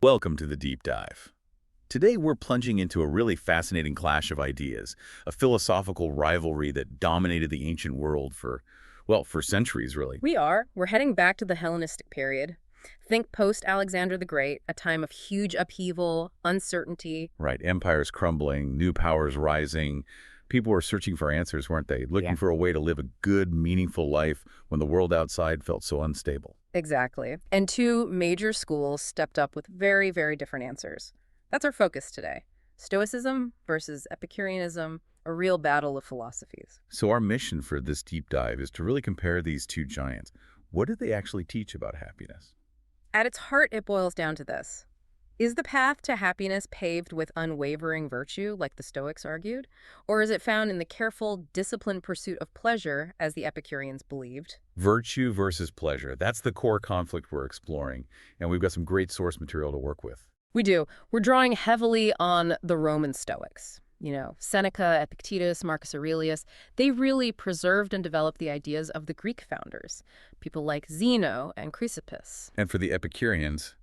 Welcome to the Deep Dive. Today we're plunging into a really fascinating clash of ideas, a philosophical rivalry that dominated the ancient world for centuries, really. We're heading back to the Hellenistic period. Think post-Alexander the Great, a time of huge upheaval, uncertainty. Right, empires crumbling, new powers rising. People were searching for answers, weren't they? Looking for a way to live a good, meaningful life when the world outside felt so unstable. Exactly. And two major schools stepped up with very, very different answers. That's our focus today. Stoicism versus Epicureanism, a real battle of philosophies. So our mission for this deep dive is to really compare these two giants. What did they actually teach about happiness? At its heart, it boils down to this. Is the path to happiness paved with unwavering virtue, like the Stoics argued? Or is it found in the careful, disciplined pursuit of pleasure, as the Epicureans believed? Virtue versus pleasure. That's the core conflict we're exploring, and we've got some great source material to work with. We do. We're drawing heavily on the Roman Stoics. Seneca, Epictetus, Marcus Aurelius, they really preserved and developed the ideas of the Greek founders, people like Zeno and Chrysippus. And for the Epicureans,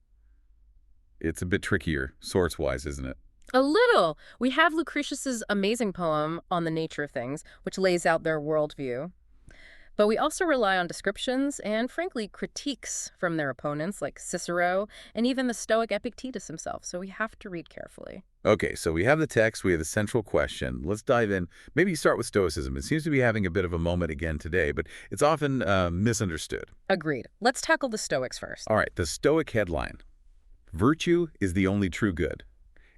it's a bit trickier, source-wise, isn't it? A little. We have Lucretius's amazing poem on the nature of things, which lays out their worldview. But we also rely on descriptions and, frankly, critiques from their opponents like Cicero and even the Stoic Epictetus himself, so we have to read carefully. Okay, so we have the text, we have the central question. Let's dive in. Maybe start with Stoicism. It seems to be having a bit of a moment again today, but it's often misunderstood. Agreed. Let's tackle the Stoics first. All right, the Stoic headline. Virtue is the only true good.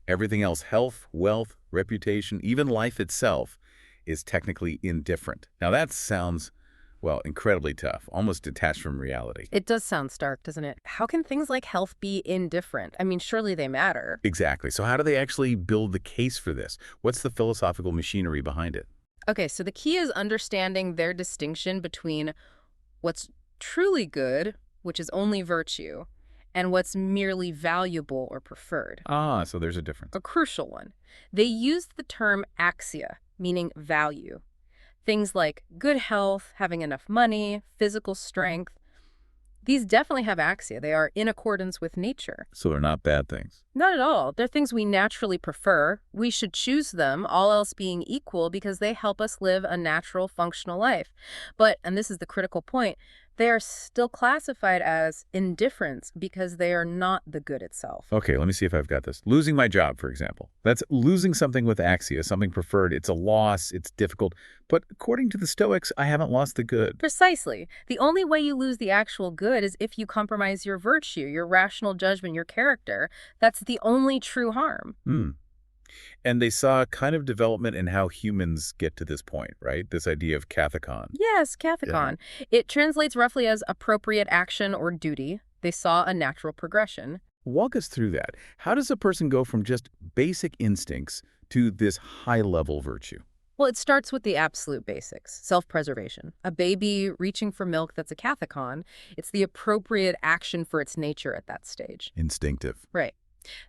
Everything else, health, wealth, reputation, even life itself, is technically indifferent. Now that sounds, well, incredibly tough, almost detached from reality. It does sound stark, doesn't it? How can things like health be indifferent? I mean, surely they matter. Exactly. So how do they actually build the case for this? What's the philosophical machinery behind it? Okay, so the key is understanding their distinction between what's truly good, which is only virtue, and what's merely valuable or preferred. Ah, so there's a difference. A crucial one. They use the term axia, meaning value. Things like good health, having enough money, physical strength. These definitely have axia. They are in accordance with nature. So they're not bad things. Not at all. They're things we naturally prefer. We should choose them, all else being equal, because they help us live a natural, functional life. But, and this is the critical point, they are still classified as indifferents because they are not the good itself. Okay, let me see if I've got this. Losing my job, for example. That's losing something with axia, something preferred. It's a loss, it's difficult. But according to the Stoics, I haven't lost the good. Precisely. The only way you lose the actual good is if you compromise your virtue, your rational judgment, your character. That's the only true harm. And they saw kind of development in how humans get to this point, right? This idea of kathekon. Yes, kathekon. It translates roughly as appropriate action or duty. They saw a natural progression. Walk us through that. How does a person go from just basic instincts to this high-level virtue? Well, it starts with the absolute basics, self-preservation. A baby reaching for milk, that's a kathekon. It's the appropriate action for its nature at that stage. Instinctive. Right.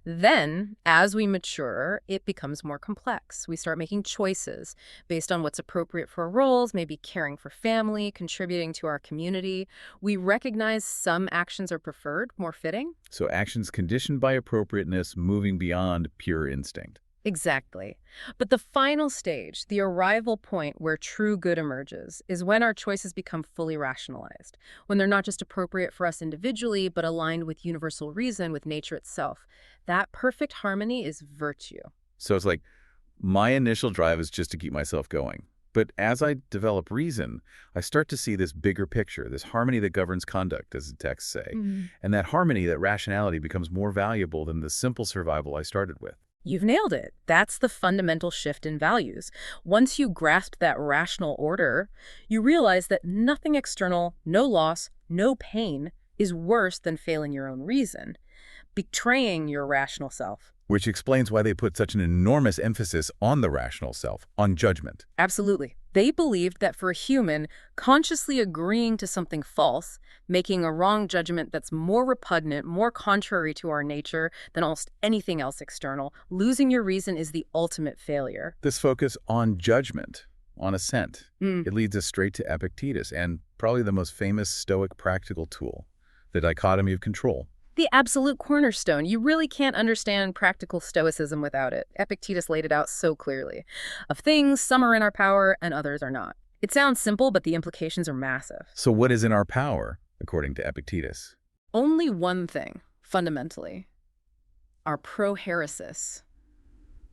Then, as we mature, it becomes more complex. We start making choices based on what's appropriate for our roles, maybe caring for family, contributing to our community. We recognize some actions are preferred, more fitting. So actions conditioned by appropriateness, moving beyond pure instinct. Exactly. But the final stage, the arrival point where true good emerges, is when our choices become fully rationalized, when they're not just appropriate for us individually, but aligned with universal reason, with nature itself. That perfect harmony is virtue. So it's like, my initial drive is just to keep myself going. But as I develop reason, I start to see this bigger picture, this harmony that governs conduct, as the texts say. And that harmony, that rationality, becomes more valuable than the simple survival I started with. You've nailed it. That's the fundamental shift in values. Once you grasp that rational order, you realize that nothing external, no loss, no pain, is worse than failing your own reason, betraying your rational self. Which explains why they put such an enormous emphasis on the rational self, on judgment. Absolutely. They believed that for a human, consciously agreeing to something false, making a wrong judgment that's more repugnant, more contrary to our nature than almost anything else external, losing your reason is the ultimate failure. This focus on judgment, on assent, it leads us straight to Epictetus and probably the most famous Stoic practical tool, the dichotomy of control. The absolute cornerstone. You really can't understand practical Stoicism without it. Epictetus laid it out so clearly. Of things, some are in our power and others are not. It sounds simple, but the implications are massive. So what is in our power, according to Epictetus? Only one thing, fundamentally. Our prohairesis.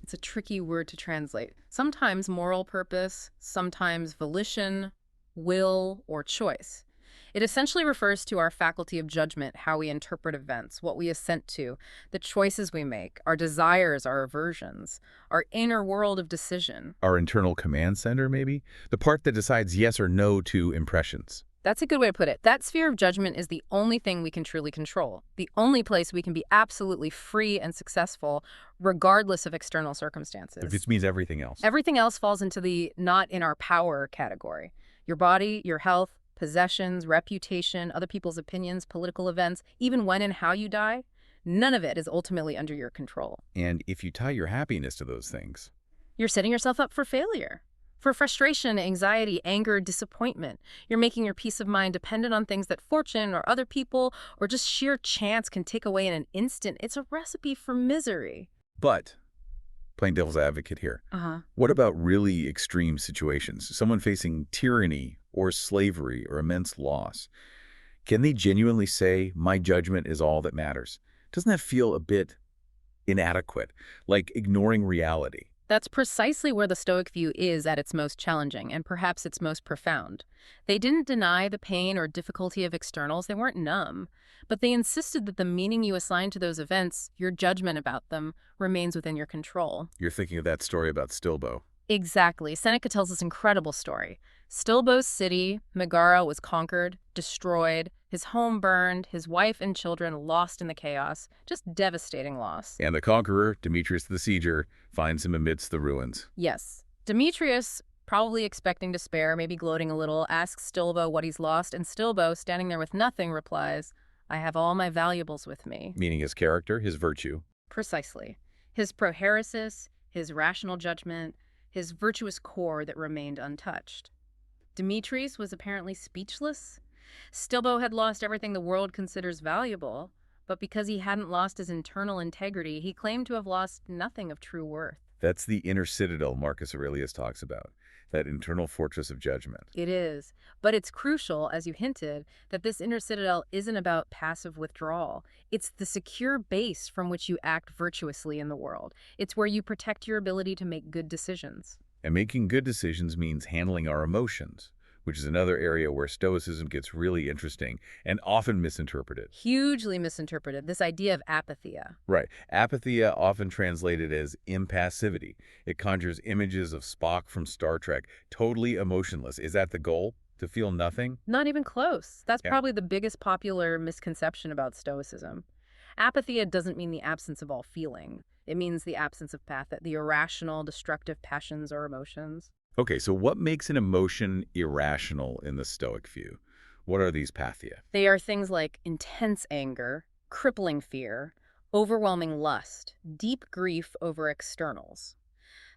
It's a tricky word to translate. Sometimes moral purpose, sometimes volition, will, or choice. It essentially refers to our faculty of judgment, how we interpret events, what we assent to, the choices we make, our desires, our aversions, our inner world of decision. Our internal command center, maybe? The part that decides yes or no to impressions. That's a good way to put it. That sphere of judgment is the only thing we can truly control, the only place we can be absolutely free and successful, regardless of external circumstances. This means everything else. Everything else falls into the not in our power category. Your body, your health, possessions, reputation, other people's opinions, political events, even when and how you die, none of it is ultimately under your control. And if you tie your happiness to those things, You're setting yourself up for failure. For frustration, anxiety, anger, disappointment. You're making your peace of mind dependent on things that fortune or other people or just sheer chance can take away in an instant. It's a recipe for misery. but, playing devil's advocate here, Uh-huh. what about really extreme situations? Someone facing tyranny or slavery or immense loss. Can they genuinely say, my judgment is all that matters? Doesn't that feel a bit inadequate, like ignoring reality? That's precisely where the Stoic view is at its most challenging and perhaps its most profound. They didn't deny the pain or difficulty of externals, they weren't numb, but they insisted that the meaning you assign to those events, your judgment about them, remains within your control. You're thinking of that story about Stilbo. Exactly. Seneca tells this incredible story. Stilbo's city, Megara, was conquered, destroyed, his home burned, his wife and children lost in the chaos. Just devastating loss. And the conqueror, Demetrius the Sieger, finds him amidst the ruins. Yes. Demetrius, probably expecting despair, maybe gloating a little, asks Stilbo what he's lost, and Stilbo, standing there with nothing, replies, I have all my valuables with me. Meaning his character, his virtue. Precisely. His prohairesis, his rational judgment, his virtuous core that remained untouched. Demetrius was apparently speechless. Stilbo had lost everything the world considers valuable, but because he hadn't lost his internal integrity, he claimed to have lost nothing of true worth. That's the inner citadel Marcus Aurelius talks about, that internal fortress of judgment. It is, but it's crucial, as you hinted, that this inner citadel isn't about passive withdrawal. It's the secure base from which you act virtuously in the world. It's where you protect your ability to make good decisions. And making good decisions means handling our emotions, which is another area where Stoicism gets really interesting and often misinterpreted. Hugely misinterpreted, this idea of apatheia. Right. Apatheia, often translated as impassivity. It conjures images of Spock from Star Trek, totally emotionless. Is that the goal? To feel nothing? Not even close. That's Yeah. probably the biggest popular misconception about Stoicism. Apatheia doesn't mean the absence of all feeling. It means the absence of pathe, the irrational, destructive passions or emotions. Okay, so what makes an emotion irrational in the Stoic view? What are these pathia? They are things like intense anger, crippling fear, overwhelming lust, deep grief over externals.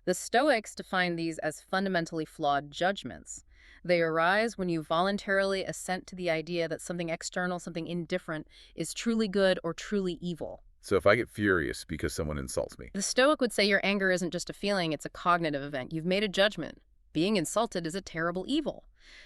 The Stoics define these as fundamentally flawed judgments. They arise when you voluntarily assent to the idea that something external, something indifferent, is truly good or truly evil. So if I get furious because someone insults me, The Stoic would say your anger isn't just a feeling, it's a cognitive event. You've made a judgment. Being insulted is a terrible evil.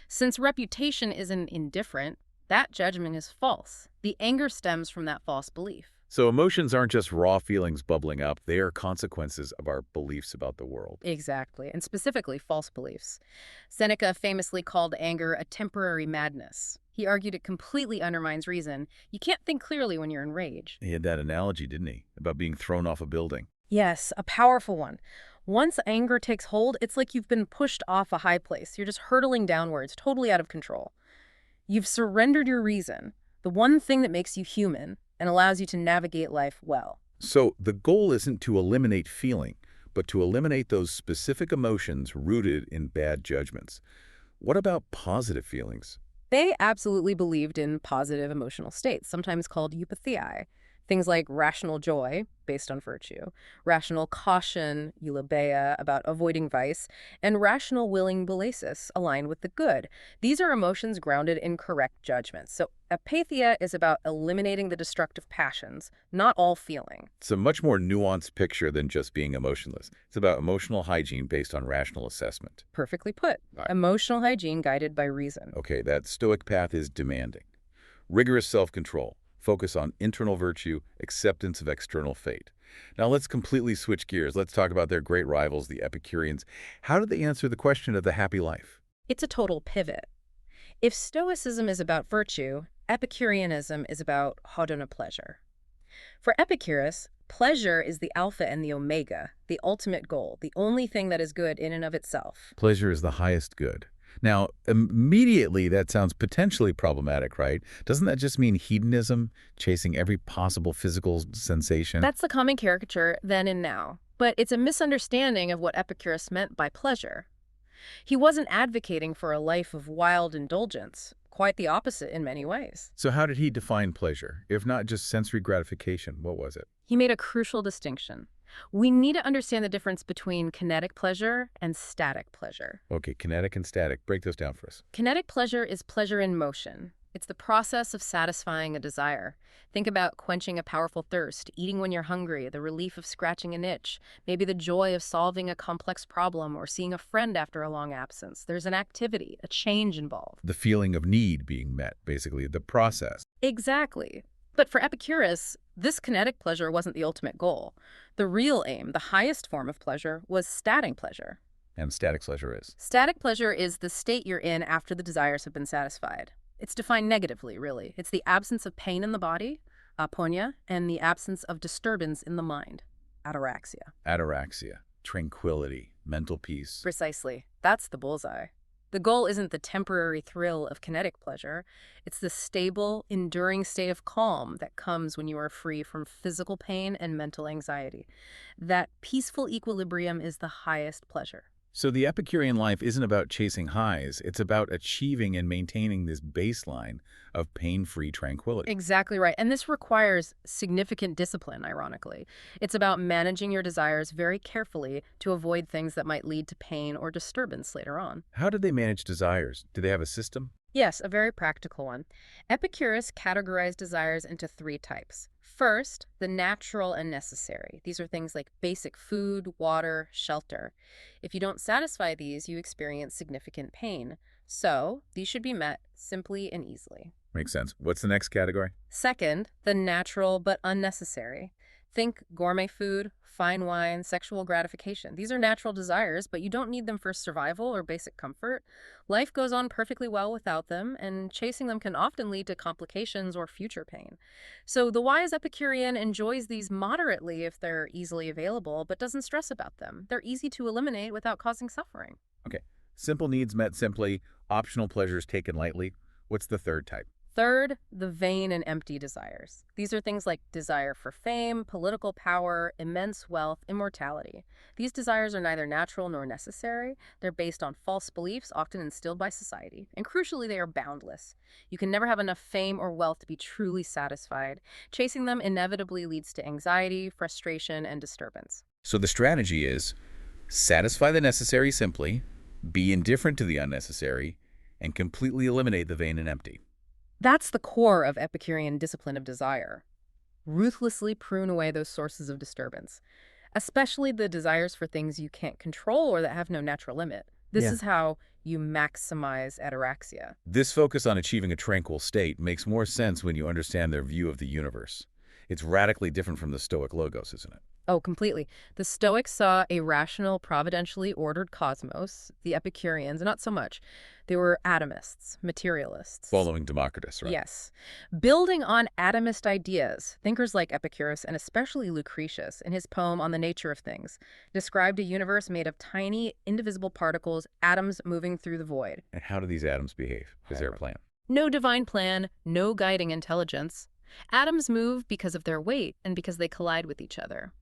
Since reputation isn't indifferent, that judgment is false. The anger stems from that false belief. so emotions aren't just raw feelings bubbling up, they are consequences of our beliefs about the world. Exactly, and specifically false beliefs. Seneca famously called anger a temporary madness. He argued it completely undermines reason. You can't think clearly when you're enraged. He had that analogy, didn't he? About being thrown off a building. Yes, a powerful one. Once anger takes hold, it's like you've been pushed off a high place. You're just hurtling downwards, totally out of control. You've surrendered your reason, the one thing that makes you human and allows you to navigate life well. So the goal isn't to eliminate feeling, but to eliminate those specific emotions rooted in bad judgments. What about positive feelings? They absolutely believed in positive emotional states, sometimes called eupatheiae. Things like rational joy, based on virtue, rational caution, eulobeia, about avoiding vice, and rational willing belesis, aligned with the good. These are emotions grounded in correct judgments. So apatheia is about eliminating the destructive passions, not all feeling. It's a much more nuanced picture than just being emotionless. It's about emotional hygiene based on rational assessment. Perfectly put. Right. Emotional hygiene guided by reason. Okay, that Stoic path is demanding. Rigorous self-control, focus on internal virtue, acceptance of external fate. Now let's completely switch gears. Let's talk about their great rivals, the Epicureans. How did they answer the question of the happy life? It's a total pivot. If Stoicism is about virtue, Epicureanism is about hedonic pleasure. For Epicurus, pleasure is the alpha and the omega, the ultimate goal, the only thing that is good in and of itself. Pleasure is the highest good. Now, immediately that sounds potentially problematic, right? Doesn't that just mean hedonism, chasing every possible physical sensation? That's the common caricature then and now. But it's a misunderstanding of what Epicurus meant by pleasure. He wasn't advocating for a life of wild indulgence. Quite the opposite in many ways. So how did he define pleasure? If not just sensory gratification, what was it? He made a crucial distinction. We need to understand the difference between kinetic pleasure and static pleasure. Okay, kinetic and static. Break those down for us. Kinetic pleasure is pleasure in motion. It's the process of satisfying a desire. Think about quenching a powerful thirst, eating when you're hungry, the relief of scratching an itch, maybe the joy of solving a complex problem or seeing a friend after a long absence. There's an activity, a change involved. The feeling of need being met, basically, the process. Exactly. But for Epicurus, this kinetic pleasure wasn't the ultimate goal. The real aim, the highest form of pleasure, was static pleasure. And static pleasure is? Static pleasure is the state you're in after the desires have been satisfied. It's defined negatively, really. It's the absence of pain in the body, aponia, and the absence of disturbance in the mind, ataraxia. Ataraxia, tranquility, mental peace. Precisely. That's the bullseye. The goal isn't the temporary thrill of kinetic pleasure. It's the stable, enduring state of calm that comes when you are free from physical pain and mental anxiety. That peaceful equilibrium is the highest pleasure. So the Epicurean life isn't about chasing highs. It's about achieving and maintaining this baseline of pain-free tranquility. Exactly right. And this requires significant discipline, ironically. It's about managing your desires very carefully to avoid things that might lead to pain or disturbance later on. How did they manage desires? Do they have a system? Yes, a very practical one. Epicurus categorized desires into 3 types. First, the natural and necessary. These are things like basic food, water, shelter. If you don't satisfy these, you experience significant pain. So, these should be met simply and easily. Makes sense. What's the next category? Second, the natural but unnecessary. Think gourmet food, fine wine, sexual gratification. These are natural desires, but you don't need them for survival or basic comfort. Life goes on perfectly well without them, and chasing them can often lead to complications or future pain. So the wise Epicurean enjoys these moderately if they're easily available, but doesn't stress about them. They're easy to eliminate without causing suffering. Okay. Simple needs met simply, optional pleasures taken lightly. What's the third type? Third, the vain and empty desires. These are things like desire for fame, political power, immense wealth, immortality. These desires are neither natural nor necessary. They're based on false beliefs, often instilled by society. And crucially, they are boundless. You can never have enough fame or wealth to be truly satisfied. Chasing them inevitably leads to anxiety, frustration, and disturbance. So the strategy is satisfy the necessary simply, be indifferent to the unnecessary, and completely eliminate the vain and empty. That's the core of Epicurean discipline of desire. Ruthlessly prune away those sources of disturbance, especially the desires for things you can't control or that have no natural limit. This is how you maximize ataraxia. This focus on achieving a tranquil state makes more sense when you understand their view of the universe. It's radically different from the Stoic logos, isn't it? Oh, completely. The Stoics saw a rational, providentially ordered cosmos. The Epicureans, not so much. They were atomists, materialists. Following Democritus, right? Yes. Building on atomist ideas, thinkers like Epicurus and especially Lucretius, in his poem On the Nature of Things, described a universe made of tiny, indivisible particles, atoms moving through the void. And how do these atoms behave? Is there a plan? No divine plan, no guiding intelligence. Atoms move because of their weight and because they collide with each other.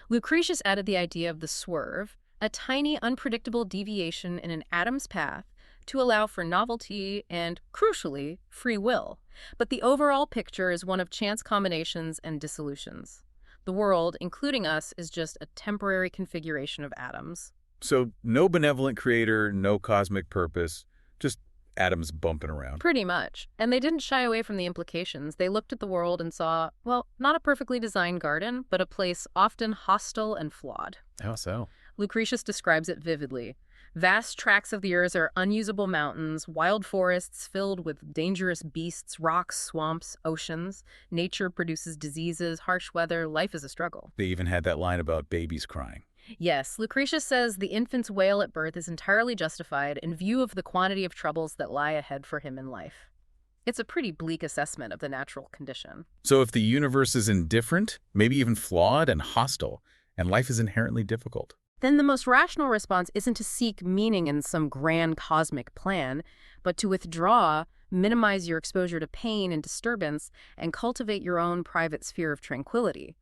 Lucretius added the idea of the swerve, a tiny, unpredictable deviation in an atom's path to allow for novelty and, crucially, free will. But the overall picture is one of chance combinations and dissolutions. The world, including us, is just a temporary configuration of atoms. So no benevolent creator, no cosmic purpose, just atoms bumping around. Pretty much. And they didn't shy away from the implications. They looked at the world and saw, well, not a perfectly designed garden, but a place often hostile and flawed. How so? Lucretius describes it vividly. Vast tracts of the earth are unusable mountains, wild forests filled with dangerous beasts, rocks, swamps, oceans. Nature produces diseases, harsh weather, life is a struggle. They even had that line about babies crying. Yes, Lucretius says the infant's wail at birth is entirely justified in view of the quantity of troubles that lie ahead for him in life. It's a pretty bleak assessment of the natural condition. So if the universe is indifferent, maybe even flawed and hostile, and life is inherently difficult, then the most rational response isn't to seek meaning in some grand cosmic plan, but to withdraw, minimize your exposure to pain and disturbance, and cultivate your own private sphere of tranquility.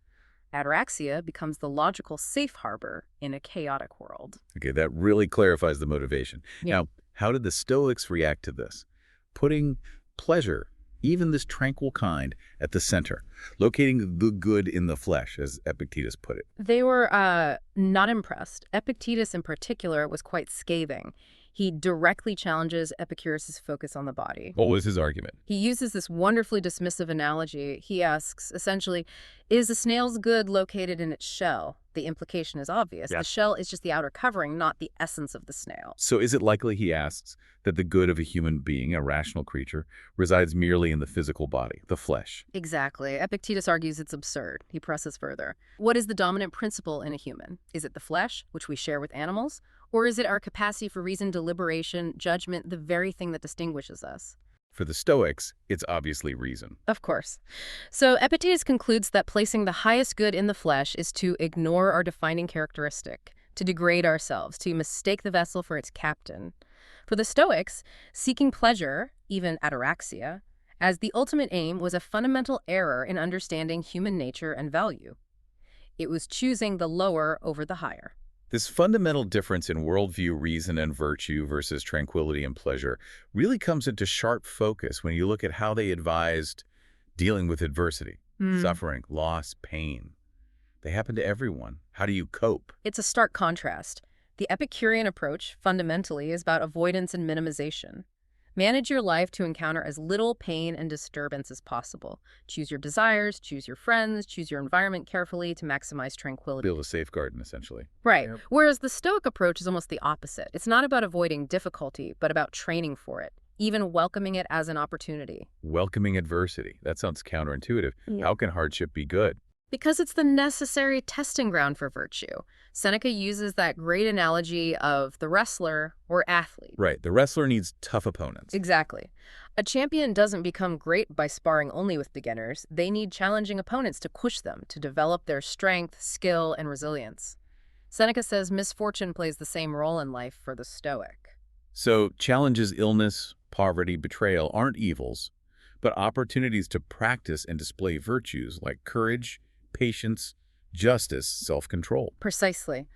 Ataraxia becomes the logical safe harbor in a chaotic world. okay, that really clarifies the motivation. Yeah. Now, how did the Stoics react to this? Putting pleasure, even this tranquil kind, at the center, locating the good in the flesh, as Epictetus put it. They were not impressed. Epictetus in particular was quite scathing. He directly challenges Epicurus' focus on the body. What was his argument? He uses this wonderfully dismissive analogy. He asks, essentially, is a snail's good located in its shell? The implication is obvious. Yeah. The shell is just the outer covering, not the essence of the snail. So is it likely, he asks, that the good of a human being, a rational creature, resides merely in the physical body, the flesh? Exactly. Epictetus argues it's absurd. He presses further. What is the dominant principle in a human? Is it the flesh, which we share with animals? Or is it our capacity for reason, deliberation, judgment, the very thing that distinguishes us? For the Stoics, it's obviously reason. Of course. So Epictetus concludes that placing the highest good in the flesh is to ignore our defining characteristic, to degrade ourselves, to mistake the vessel for its captain. For the Stoics, seeking pleasure, even ataraxia, as the ultimate aim was a fundamental error in understanding human nature and value. It was choosing the lower over the higher. This fundamental difference in worldview, reason, and virtue versus tranquility and pleasure really comes into sharp focus when you look at how they advised dealing with adversity, suffering, loss, pain. They happen to everyone. How do you cope? It's a stark contrast. The Epicurean approach, fundamentally, is about avoidance and minimization. Manage your life to encounter as little pain and disturbance as possible. Choose your desires, choose your friends, choose your environment carefully to maximize tranquility. Build a safeguard, essentially. Right. Yep. Whereas the Stoic approach is almost the opposite. It's not about avoiding difficulty, but about training for it, even welcoming it as an opportunity. Welcoming adversity. That sounds counterintuitive. Yeah. How can hardship be good? Because it's the necessary testing ground for virtue. Seneca uses that great analogy of the wrestler or athlete. Right. The wrestler needs tough opponents. Exactly. A champion doesn't become great by sparring only with beginners. They need challenging opponents to push them, to develop their strength, skill, and resilience. Seneca says misfortune plays the same role in life for the Stoic. So challenges, illness, poverty, betrayal aren't evils, but opportunities to practice and display virtues like courage, patience, justice, self-control. Precisely.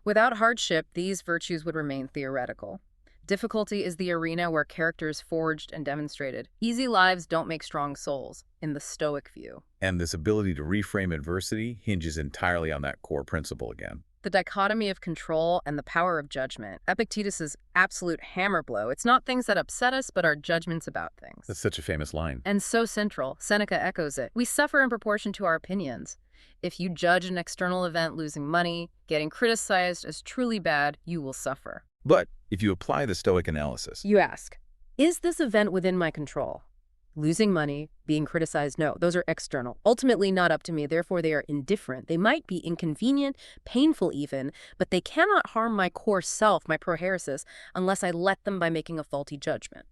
Without hardship, these virtues would remain theoretical. Difficulty is the arena where character is forged and demonstrated. Easy lives don't make strong souls, in the Stoic view. And this ability to reframe adversity hinges entirely on that core principle again. The dichotomy of control and the power of judgment. Epictetus's absolute hammer blow. It's not things that upset us, but our judgments about things. That's such a famous line. And so central. Seneca echoes it. We suffer in proportion to our opinions. If you judge an external event losing money, getting criticized as truly bad, you will suffer. But if you apply the Stoic analysis, You ask, is this event within my control? Losing money, being criticized, no, those are external. Ultimately not up to me, therefore they are indifferent. They might be inconvenient, painful even, but they cannot harm my core self, my prohairesis, unless I let them by making a faulty judgment.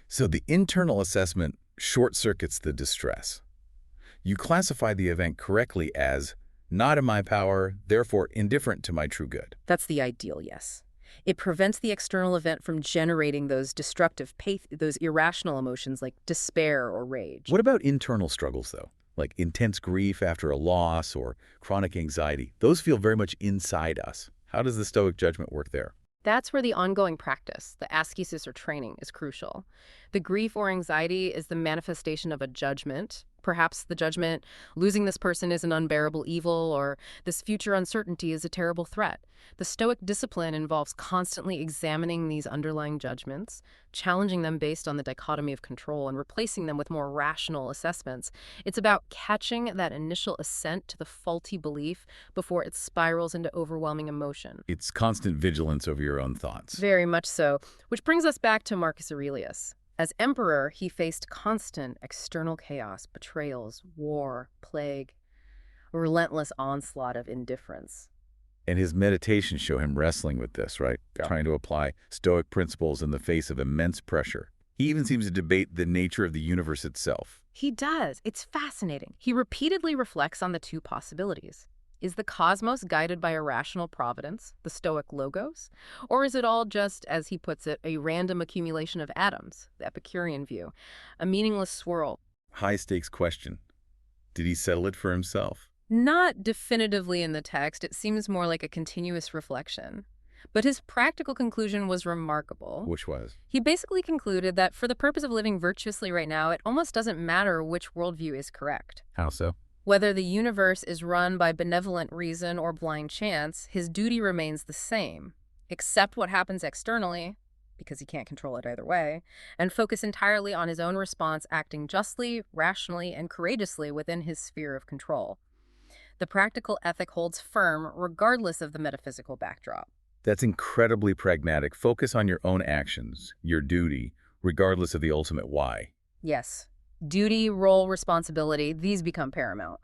so the internal assessment short-circuits the distress. You classify the event correctly as not in my power, therefore indifferent to my true good. That's the ideal, yes. It prevents the external event from generating those destructive, those irrational emotions like despair or rage. What about internal struggles, though? Like intense grief after a loss or chronic anxiety. Those feel very much inside us. How does the Stoic judgment work there? That's where the ongoing practice, the ascesis or training, is crucial. The grief or anxiety is the manifestation of a judgment. Perhaps the judgment, losing this person is an unbearable evil, or this future uncertainty is a terrible threat. The Stoic discipline involves constantly examining these underlying judgments, challenging them based on the dichotomy of control, and replacing them with more rational assessments. It's about catching that initial ascent to the faulty belief before it spirals into overwhelming emotion. It's constant vigilance over your own thoughts. Very much so, which brings us back to Marcus Aurelius. As emperor, he faced constant external chaos, betrayals, war, plague, a relentless onslaught of indifference. And his meditations show him wrestling with this, right? Yeah. Trying to apply Stoic principles in the face of immense pressure. He even seems to debate the nature of the universe itself. He does. It's fascinating. He repeatedly reflects on the two possibilities. Is the cosmos guided by a rational providence, the Stoic logos? Or is it all just, as he puts it, a random accumulation of atoms, the Epicurean view, a meaningless swirl? High-stakes question. Did he settle it for himself? Not definitively in the text. It seems more like a continuous reflection. But his practical conclusion was remarkable. Which was? He basically concluded that for the purpose of living virtuously right now, it almost doesn't matter which worldview is correct. How so? Whether the universe is run by benevolent reason or blind chance, his duty remains the same. Accept what happens externally, because he can't control it either way, and focus entirely on his own response, acting justly, rationally, and courageously within his sphere of control. The practical ethic holds firm regardless of the metaphysical backdrop. That's incredibly pragmatic. Focus on your own actions, your duty, regardless of the ultimate why. Yes. Duty, role, responsibility, these become paramount.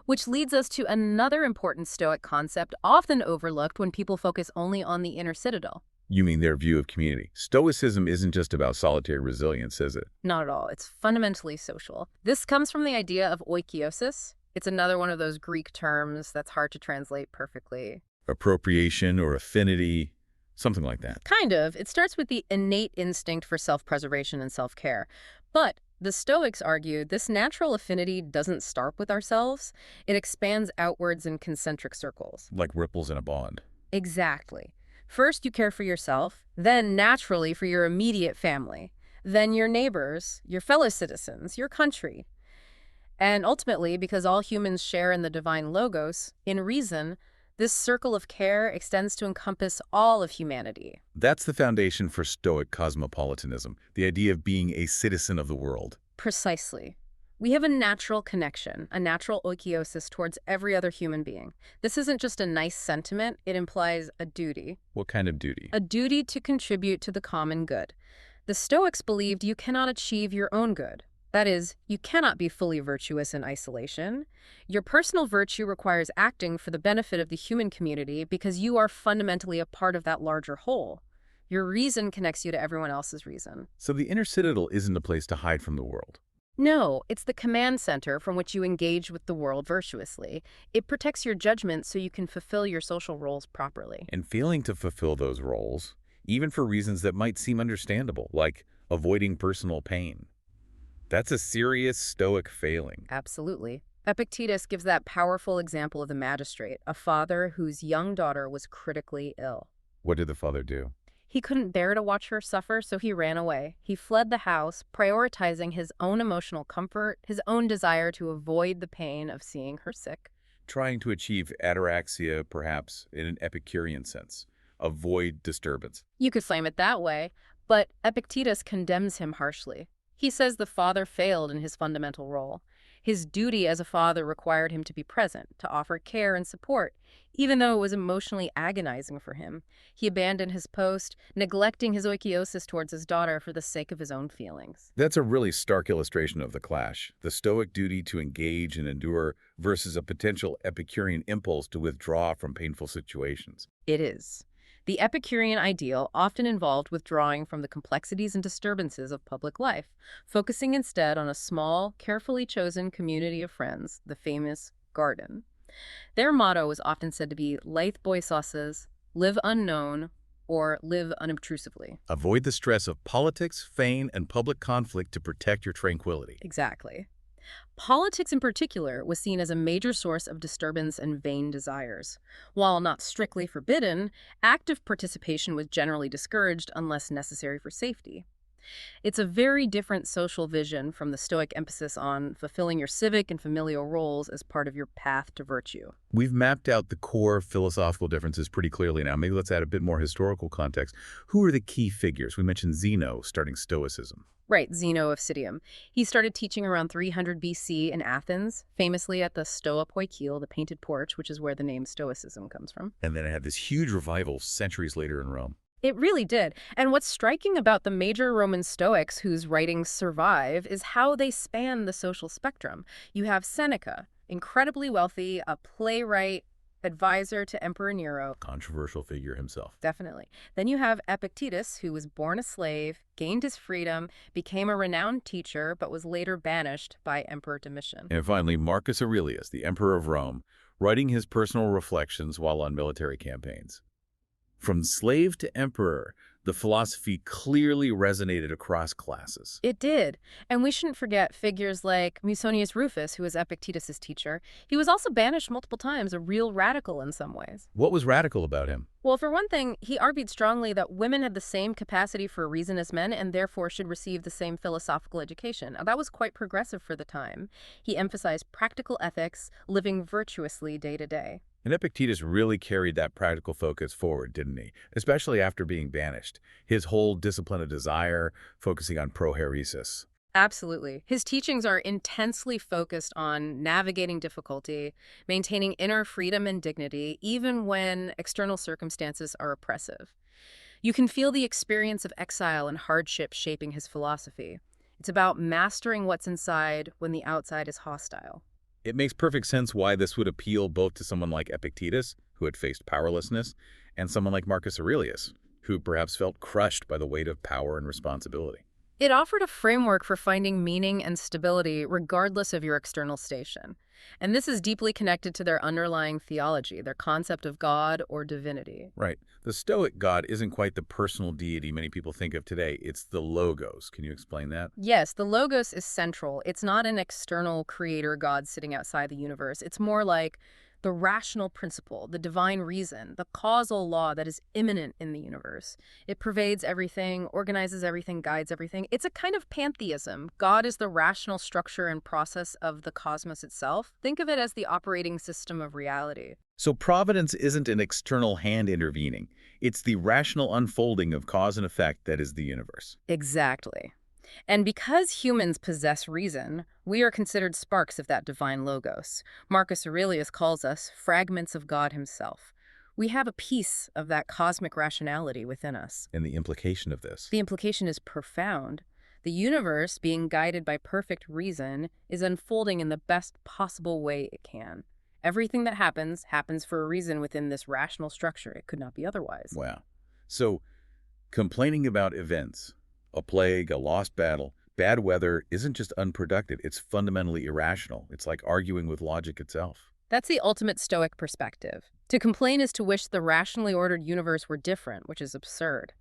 Which leads us to another important Stoic concept often overlooked when people focus only on the inner citadel. You mean their view of community. Stoicism isn't just about solitary resilience, is it? Not at all. It's fundamentally social. This comes from the idea of oikiosis. It's another one of those Greek terms that's hard to translate perfectly. Appropriation or affinity, something like that. Kind of. It starts with the innate instinct for self-preservation and self-care. But the Stoics argued this natural affinity doesn't start with ourselves. It expands outwards in concentric circles. Like ripples in a pond. Exactly. First, you care for yourself, then naturally for your immediate family, then your neighbors, your fellow citizens, your country. And ultimately, because all humans share in the divine logos, in reason, this circle of care extends to encompass all of humanity. That's the foundation for Stoic cosmopolitanism, the idea of being a citizen of the world. Precisely. We have a natural connection, a natural oikiosis towards every other human being. This isn't just a nice sentiment, it implies a duty. What kind of duty? A duty to contribute to the common good. The Stoics believed you cannot achieve your own good. That is, you cannot be fully virtuous in isolation. Your personal virtue requires acting for the benefit of the human community because you are fundamentally a part of that larger whole. Your reason connects you to everyone else's reason. So the inner citadel isn't a place to hide from the world. No, it's the command center from which you engage with the world virtuously. It protects your judgment so you can fulfill your social roles properly. And failing to fulfill those roles, even for reasons that might seem understandable, like avoiding personal pain. That's a serious Stoic failing. Absolutely. Epictetus gives that powerful example of the magistrate, a father whose young daughter was critically ill. What did the father do? He couldn't bear to watch her suffer, so he ran away. He fled the house, prioritizing his own emotional comfort, his own desire to avoid the pain of seeing her sick. Trying to achieve ataraxia, perhaps, in an Epicurean sense. Avoid disturbance. You could frame it that way, but Epictetus condemns him harshly. He says the father failed in his fundamental role. His duty as a father required him to be present, to offer care and support, even though it was emotionally agonizing for him. He abandoned his post, neglecting his oikiosis towards his daughter for the sake of his own feelings. That's a really stark illustration of the clash. The Stoic duty to engage and endure versus a potential Epicurean impulse to withdraw from painful situations. It is. The Epicurean ideal often involved withdrawing from the complexities and disturbances of public life, focusing instead on a small, carefully chosen community of friends, the famous garden. Their motto was often said to be "Leith boisauses," live unknown, or live unobtrusively. Avoid the stress of politics, fame, and public conflict to protect your tranquility. Exactly. Politics in particular was seen as a major source of disturbance and vain desires. While not strictly forbidden, active participation was generally discouraged unless necessary for safety. It's a very different social vision from the Stoic emphasis on fulfilling your civic and familial roles as part of your path to virtue. We've mapped out the core philosophical differences pretty clearly now. Maybe let's add a bit more historical context. Who are the key figures? We mentioned Zeno starting Stoicism. Right, Zeno of Citium. He started teaching around 300 BC in Athens, famously at the Stoa Poikile, the painted porch, which is where the name Stoicism comes from. And then it had this huge revival centuries later in Rome. It really did. And what's striking about the major Roman Stoics whose writings survive is how they span the social spectrum. You have Seneca, incredibly wealthy, a playwright, advisor to Emperor Nero. Controversial figure himself. Definitely. Then you have Epictetus, who was born a slave, gained his freedom, became a renowned teacher, but was later banished by Emperor Domitian. And finally, Marcus Aurelius, the emperor of Rome, writing his personal reflections while on military campaigns. From slave to emperor, the philosophy clearly resonated across classes. It did. And we shouldn't forget figures like Musonius Rufus, who was Epictetus' teacher. He was also banished multiple times, a real radical in some ways. What was radical about him? Well, for one thing, he argued strongly that women had the same capacity for reason as men and therefore should receive the same philosophical education. Now, that was quite progressive for the time. He emphasized practical ethics, living virtuously day to day. And Epictetus really carried that practical focus forward, didn't he? Especially after being banished. His whole discipline of desire, focusing on prohairesis. Absolutely. His teachings are intensely focused on navigating difficulty, maintaining inner freedom and dignity, even when external circumstances are oppressive. You can feel the experience of exile and hardship shaping his philosophy. It's about mastering what's inside when the outside is hostile. It makes perfect sense why this would appeal both to someone like Epictetus, who had faced powerlessness, and someone like Marcus Aurelius, who perhaps felt crushed by the weight of power and responsibility. It offered a framework for finding meaning and stability regardless of your external station. And this is deeply connected to their underlying theology, their concept of God or divinity. Right. The Stoic God isn't quite the personal deity many people think of today. It's the logos. Can you explain that? Yes, the logos is central. It's not an external creator God sitting outside the universe. It's more like the rational principle, the divine reason, the causal law that is immanent in the universe. It pervades everything, organizes everything, guides everything. It's a kind of pantheism. God is the rational structure and process of the cosmos itself. Think of it as the operating system of reality. So providence isn't an external hand intervening. It's the rational unfolding of cause and effect that is the universe. Exactly. And because humans possess reason, we are considered sparks of that divine logos. Marcus Aurelius calls us fragments of God himself. We have a piece of that cosmic rationality within us. And the implication of this? The implication is profound. The universe, being guided by perfect reason, is unfolding in the best possible way it can. Everything that happens for a reason within this rational structure. It could not be otherwise. Wow. So, complaining about events, a plague, a lost battle, bad weather isn't just unproductive, it's fundamentally irrational. It's like arguing with logic itself. That's the ultimate Stoic perspective. To complain is to wish the rationally ordered universe were different, which is absurd.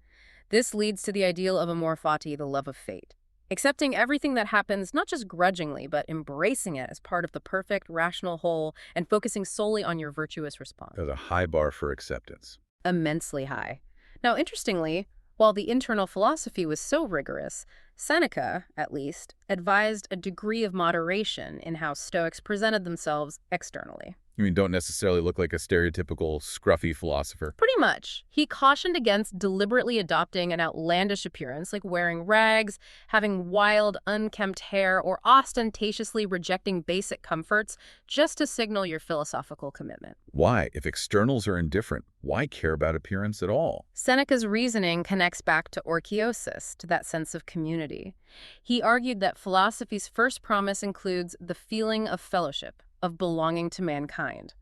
This leads to the ideal of amor fati, the love of fate. Accepting everything that happens, not just grudgingly, but embracing it as part of the perfect, rational whole and focusing solely on your virtuous response. There's a high bar for acceptance. Immensely high. Now, interestingly, while the internal philosophy was so rigorous, Seneca, at least, advised a degree of moderation in how Stoics presented themselves externally. You mean don't necessarily look like a stereotypical scruffy philosopher? Pretty much. He cautioned against deliberately adopting an outlandish appearance, like wearing rags, having wild, unkempt hair, or ostentatiously rejecting basic comforts just to signal your philosophical commitment. Why? If externals are indifferent, why care about appearance at all? Seneca's reasoning connects back to orchiosis, to that sense of community. He argued that philosophy's first promise includes the feeling of fellowship, of belonging to mankind.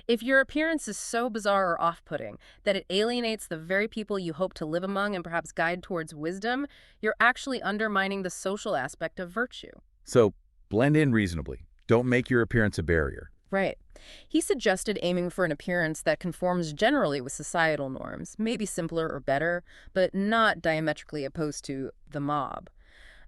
If your appearance is so bizarre or off-putting that it alienates the very people you hope to live among and perhaps guide towards wisdom, you're actually undermining the social aspect of virtue. So, blend in reasonably. Don't make your appearance a barrier. Right. He suggested aiming for an appearance that conforms generally with societal norms, maybe simpler or better, but not diametrically opposed to the mob.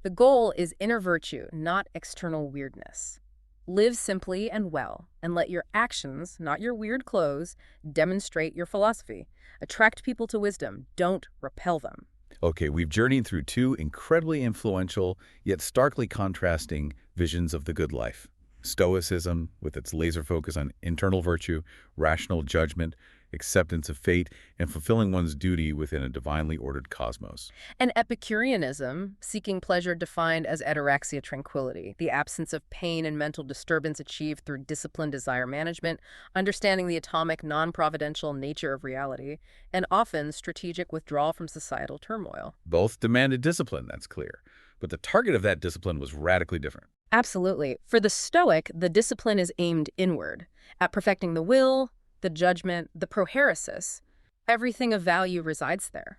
The goal is inner virtue, not external weirdness. Live simply and well, and let your actions, not your weird clothes, demonstrate your philosophy. Attract people to wisdom, don't repel them. Okay, we've journeyed through two incredibly influential, yet starkly contrasting visions of the good life. Stoicism, with its laser focus on internal virtue, rational judgment, acceptance of fate, and fulfilling one's duty within a divinely ordered cosmos. And Epicureanism, seeking pleasure defined as ataraxia tranquility, the absence of pain and mental disturbance achieved through disciplined desire management, understanding the atomic, non-providential nature of reality, and often strategic withdrawal from societal turmoil. Both demanded discipline, that's clear. But the target of that discipline was radically different. Absolutely. For the Stoic, the discipline is aimed inward, at perfecting the will, the judgment, the prohairesis. Everything of value resides there.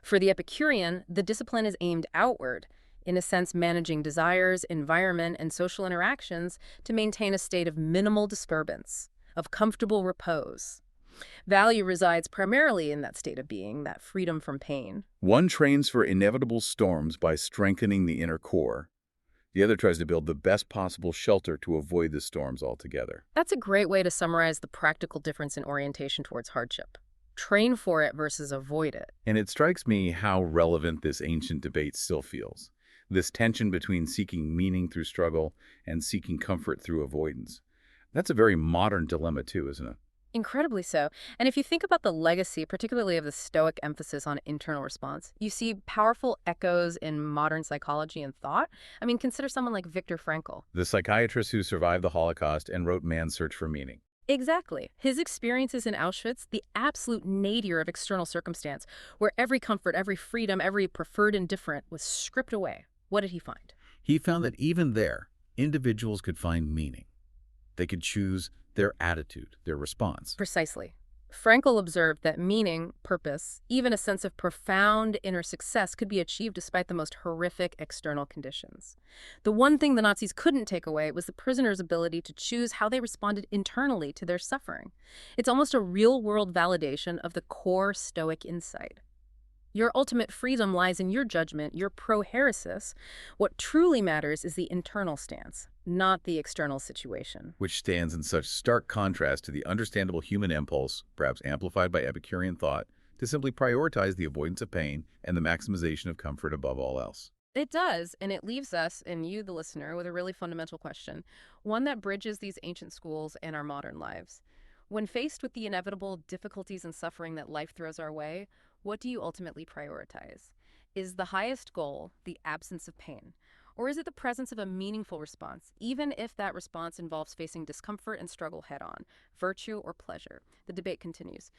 For the Epicurean, the discipline is aimed outward, in a sense managing desires, environment, and social interactions to maintain a state of minimal disturbance, of comfortable repose. Value resides primarily in that state of being, that freedom from pain. One trains for inevitable storms by strengthening the inner core. The other tries to build the best possible shelter to avoid the storms altogether. That's a great way to summarize the practical difference in orientation towards hardship. Train for it versus avoid it. And it strikes me how relevant this ancient debate still feels. This tension between seeking meaning through struggle and seeking comfort through avoidance. That's a very modern dilemma too, isn't it? Incredibly so. And if you think about the legacy, particularly of the Stoic emphasis on internal response, you see powerful echoes in modern psychology and thought. I mean, consider someone like Viktor Frankl. The psychiatrist who survived the Holocaust and wrote Man's Search for Meaning. Exactly. His experiences in Auschwitz, the absolute nadir of external circumstance, where every comfort, every freedom, every preferred indifferent was stripped away. What did he find? He found that even there, individuals could find meaning. They could choose their attitude, their response. Precisely. Frankl observed that meaning, purpose, even a sense of profound inner success could be achieved despite the most horrific external conditions. The one thing the Nazis couldn't take away was the prisoners' ability to choose how they responded internally to their suffering. It's almost a real-world validation of the core Stoic insight. Your ultimate freedom lies in your judgment, your prohairesis. What truly matters is the internal stance, not the external situation. Which stands in such stark contrast to the understandable human impulse, perhaps amplified by Epicurean thought, to simply prioritize the avoidance of pain and the maximization of comfort above all else. It does, and it leaves us, and you, the listener, with a really fundamental question, one that bridges these ancient schools and our modern lives. When faced with the inevitable difficulties and suffering that life throws our way, what do you ultimately prioritize? Is the highest goal the absence of pain? Or is it the presence of a meaningful response, even if that response involves facing discomfort and struggle head-on, virtue or pleasure? The debate continues.